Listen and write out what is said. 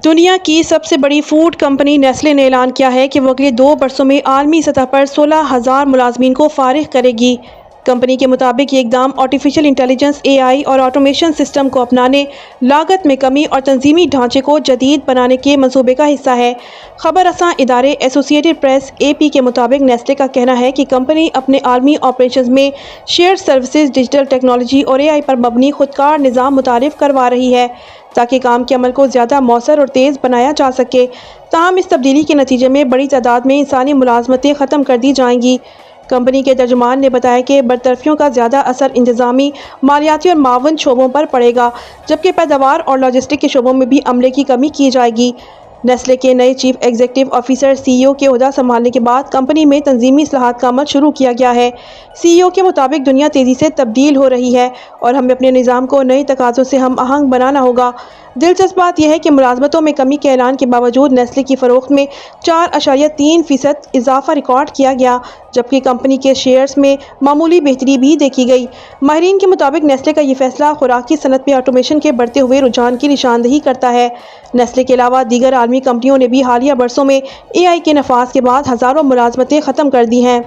دنیا کی سب سے بڑی فوڈ کمپنی نیسلے نے اعلان کیا ہے کہ وہ اگلے 2 برسوں میں عالمی سطح پر 16,000 ملازمین کو فارغ کرے گی۔ کمپنی کے مطابق یہ اقدام آرٹیفیشل انٹیلیجنس (AI) اور آٹومیشن سسٹم کو اپنانے، لاگت میں کمی اور تنظیمی ڈھانچے کو جدید بنانے کے منصوبے کا حصہ ہے۔ خبر رساں ادارے ایسوسی ایٹڈ پریس (AP) کے مطابق نیسلے کا کہنا ہے کہ کمپنی اپنے عالمی آپریشنز میں شیئرڈ سروسز، ڈیجیٹل ٹیکنالوجی اور AI پر مبنی خودکار نظام متعارف کروا رہی ہے تاکہ کام کے عمل کو زیادہ مؤثر اور تیز بنایا جا سکے۔ تاہم اس تبدیلی کے نتیجے میں بڑی تعداد میں انسانی ملازمتیں ختم کر دی جائیں گی۔ کمپنی کے ترجمان نے بتایا کہ برطرفیوں کا زیادہ اثر انتظامی، مالیاتی اور معاون شعبوں پر پڑے گا، جبکہ پیداوار اور لاجسٹک کے شعبوں میں بھی عملے کی کمی کی جائے گی۔ نیسلے کے نئے چیف ایگزیکٹو آفیسر (CEO) کے عہدہ سنبھالنے کے بعد کمپنی میں تنظیمی اصلاحات کا عمل شروع کیا گیا ہے۔ CEO کے مطابق دنیا تیزی سے تبدیل ہو رہی ہے اور ہمیں اپنے نظام کو نئے تقاضوں سے ہم آہنگ بنانا ہوگا۔ دلچسپ بات یہ ہے کہ ملازمتوں میں کمی کے اعلان کے باوجود نیسلے کی فروخت میں 4.3% اضافہ ریکارڈ کیا گیا، جبکہ کمپنی کے شیئرز میں معمولی بہتری بھی دیکھی گئی۔ ماہرین کے مطابق نیسلے کا یہ فیصلہ خوراکی صنعت میں آٹومیشن کے بڑھتے ہوئے رجحان کی نشاندہی کرتا ہے۔ نیسلے کے علاوہ دیگر عالمی کمپنیوں نے بھی حالیہ برسوں میں AI کے نفاذ کے بعد ہزاروں ملازمتیں ختم کر دی ہیں۔